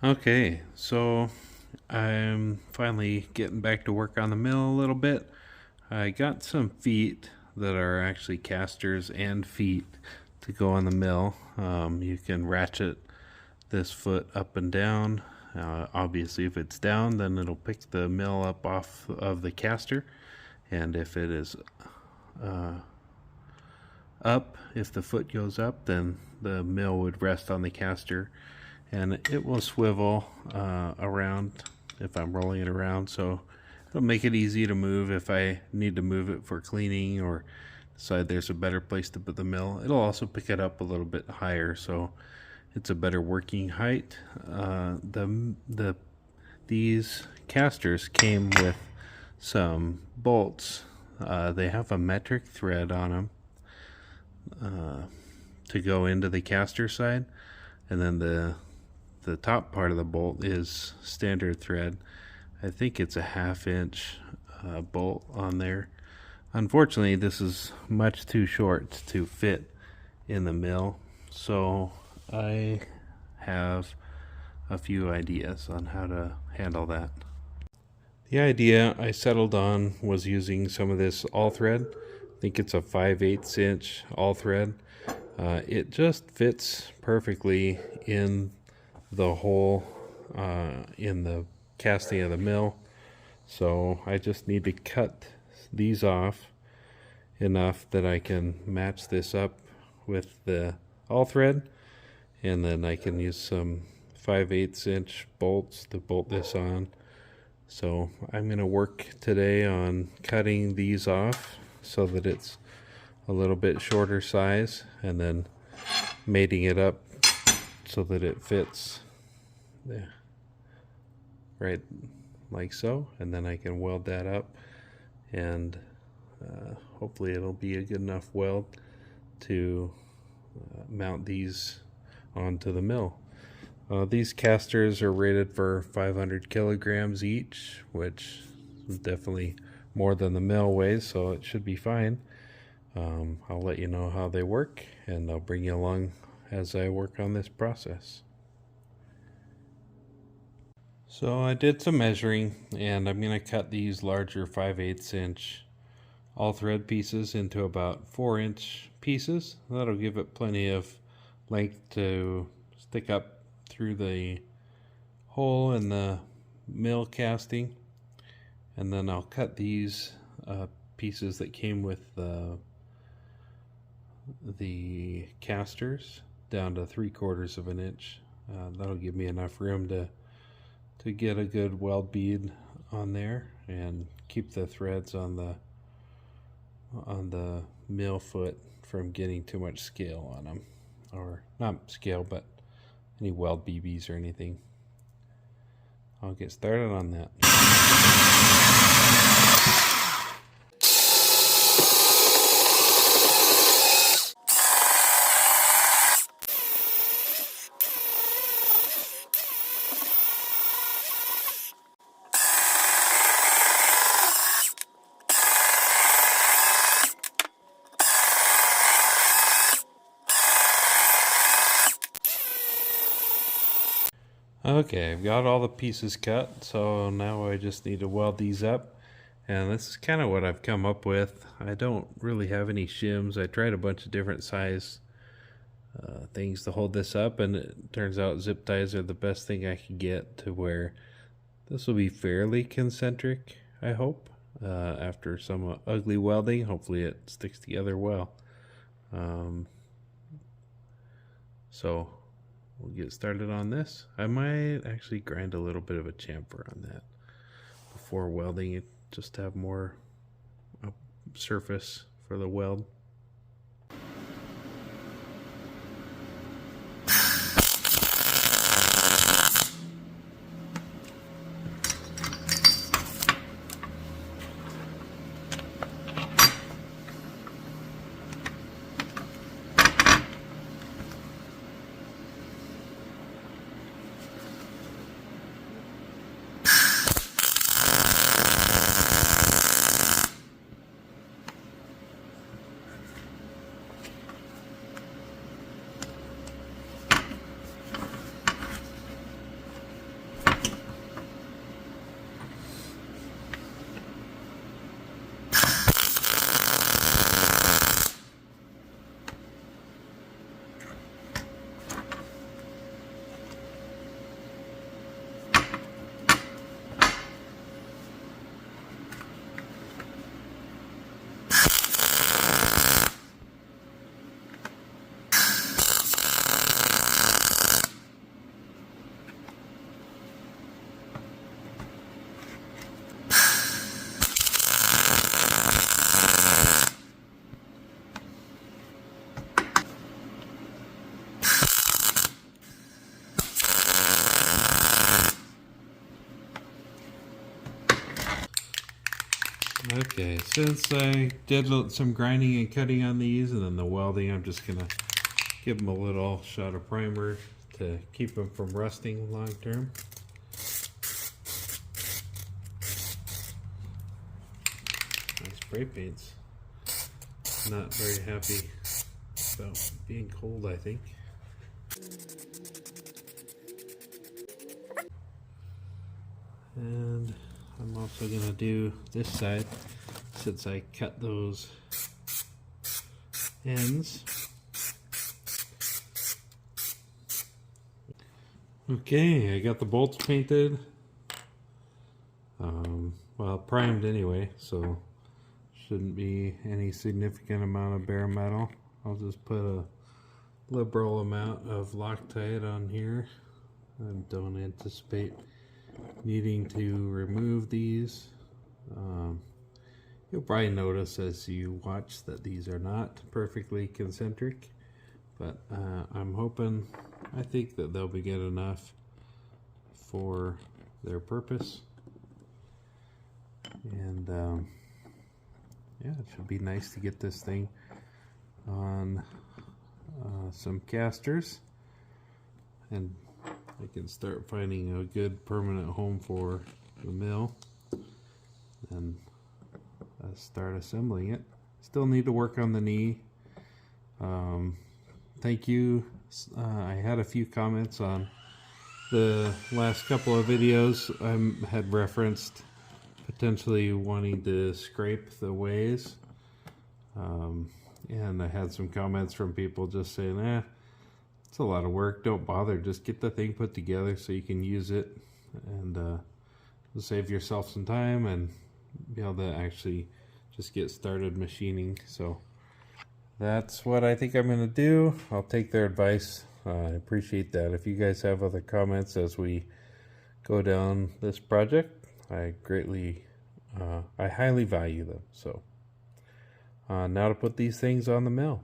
Okay, so I'm finally getting back to work on the mill a little bit. I got some feet that are actually casters and feet to go on the mill. You can ratchet this foot up and down. Obviously, if it's down, then it'll pick the mill up off of the caster, and if it is up, if the foot goes up, then the mill would rest on the caster and it will swivel around if I'm rolling it around, so it'll make it easy to move if I need to move it for cleaning or decide there's a better place to put the mill. It'll also pick it up a little bit higher, so it's a better working height. These casters came with some bolts. They have a metric thread on them to go into the caster side, and then the top part of the bolt is standard thread. I think it's a 1/2 inch bolt on there. Unfortunately, this is much too short to fit in the mill, so I have a few ideas on how to handle that. The idea I settled on was using some of this all thread. I think it's a 5/8 inch all thread. It just fits perfectly in the hole in the casting of the mill, so I just need to cut these off enough that I can match this up with the all thread, and then I can use some 5/8 inch bolts to bolt this on. So I'm going to work today on cutting these off so that it's a little bit shorter size, and then mating it up so that it fits there, right like so, and then I can weld that up, and hopefully it'll be a good enough weld to mount these onto the mill. These casters are rated for 500 kilograms each, which is definitely more than the mill weighs, so it should be fine. I'll let you know how they work, and I'll bring you along as I work on this process. So I did some measuring, and I'm going to cut these larger 5/8 inch all thread pieces into about 4-inch pieces. That'll give it plenty of length to stick up through the hole in the mill casting. And then I'll cut these pieces that came with the casters down to 3/4 of an inch. That'll give me enough room to get a good weld bead on there and keep the threads on the mill foot from getting too much scale on them, or not scale, but any weld BBs or anything. I'll get started on that. Okay, I've got all the pieces cut, so now I just need to weld these up, and this is kind of what I've come up with. I don't really have any shims. I tried a bunch of different size things to hold this up, and it turns out zip ties are the best thing I could get to where this will be fairly concentric, I hope. After some ugly welding, hopefully it sticks together well. So we'll get started on this. I might actually grind a little bit of a chamfer on that before welding it, just to have more surface for the weld. Okay, since I did some grinding and cutting on these and then the welding, I'm just gonna give them a little shot of primer to keep them from rusting long term. My spray paint's not very happy about being cold, I think. And I'm also gonna do this side since I cut those ends. Okay, I got the bolts painted. Well, primed anyway, so shouldn't be any significant amount of bare metal. I'll just put a liberal amount of Loctite on here. I don't anticipate needing to remove these. You'll probably notice as you watch that these are not perfectly concentric, but I'm hoping, I think that they'll be good enough for their purpose. And yeah, it should be nice to get this thing on some castors, and I can start finding a good permanent home for the mill and start assembling it. Still need to work on the knee. Thank you. I had a few comments on the last couple of videos. I had referenced potentially wanting to scrape the ways, and I had some comments from people just saying, it's a lot of work, don't bother, just get the thing put together so you can use it, and save yourself some time and be able to actually just get started machining. So that's what I think I'm going to do. I'll take their advice. I appreciate that. If you guys have other comments as we go down this project, I highly value them. So now to put these things on the mill.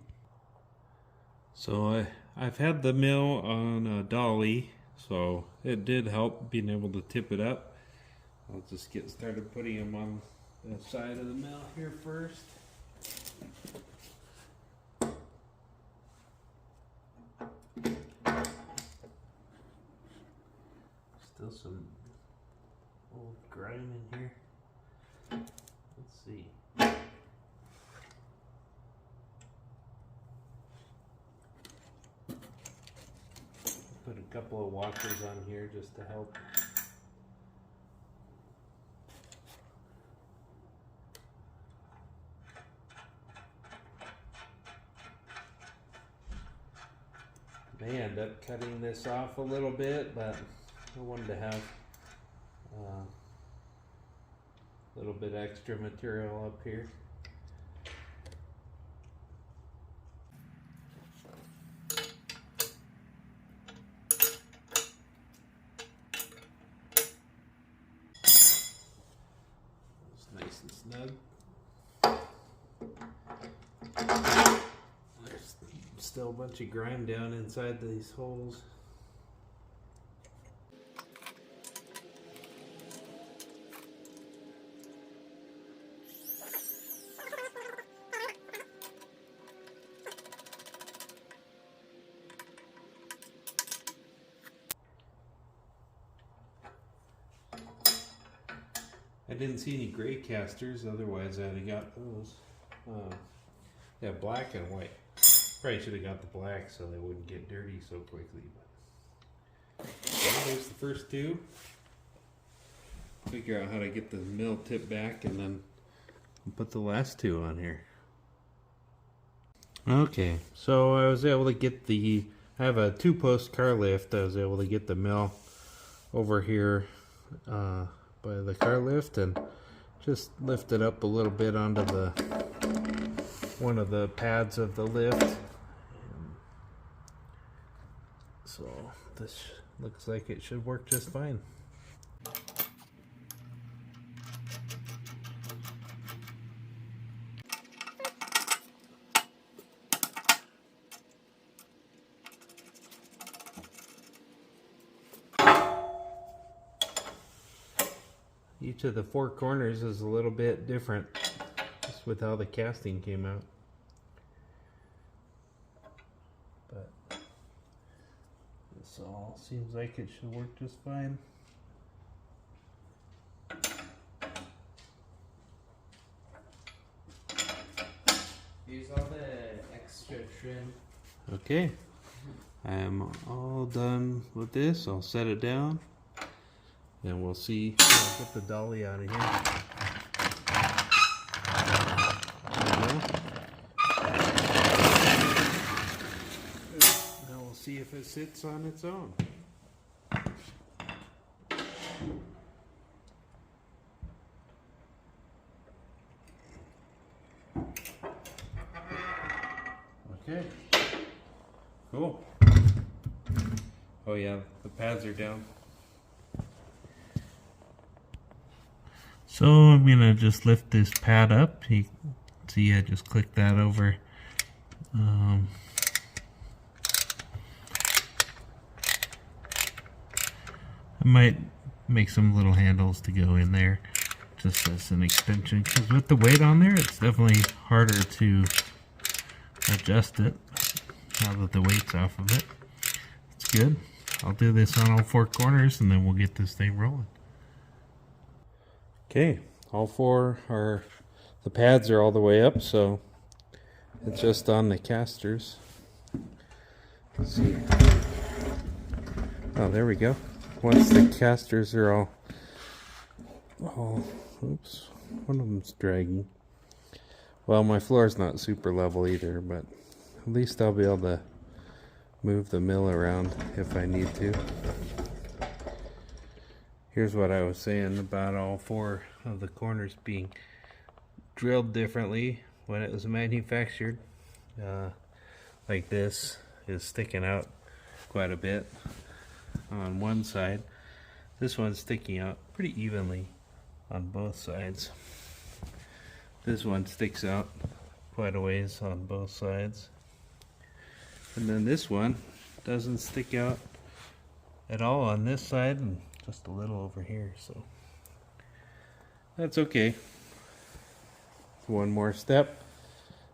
So I've had the mill on a dolly, so it did help being able to tip it up. I'll just get started putting them on the side of the mill here first. Still some old grime in here. Let's see. Put a couple of washers on here just to help. May end up cutting this off a little bit, but I wanted to have a little bit extra material up here. It's nice and snug. There's still a bunch of grime down inside these holes. I didn't see any gray castors, otherwise I'd have got those. Yeah, black and white. Probably should have got the black so they wouldn't get dirty so quickly. But there's the first two. Figure out how to get the mill tip back and then put the last two on here. Okay, so I was able to get I have a 2-post car lift. I was able to get the mill over here by the car lift and just lift it up a little bit onto one of the pads of the lift. So this looks like it should work just fine. each of the four corners is a little bit different, just with how the casting came out. But this all seems like it should work just fine. Use all the extra trim. Okay, I am all done with this. I'll set it down and we'll see. I'll get the dolly out of here. There we go. Now we'll see if it sits on its own. Okay, cool. Oh yeah, the pads are down. So I'm gonna just lift this pad up. You see I just clicked that over. I might make some little handles to go in there just as an extension, because with the weight on there it's definitely harder to adjust it now that the weight's off of it. It's good. I'll do this on all four corners and then we'll get this thing rolling. Okay, all four are, the pads are all the way up, so it's just on the castors. Let's see. Oh, there we go. Once the castors are all oops, one of them's dragging. Well, my floor's not super level either, but at least I'll be able to move the mill around if I need to. Here's what I was saying about all four of the corners being drilled differently when it was manufactured. Like this is sticking out quite a bit on one side. This one's sticking out pretty evenly on both sides. This one sticks out quite a ways on both sides. And then this one doesn't stick out at all on this side and just a little over here, so that's okay. One more step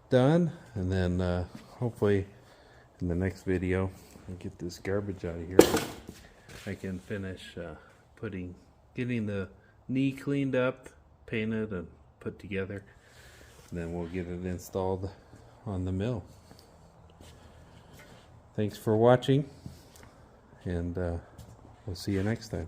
done, and then hopefully in the next video I'll get this garbage out of here. I can finish getting the knee cleaned up, painted, and put together. And then we'll get it installed on the mill. Thanks for watching, and we'll see you next time.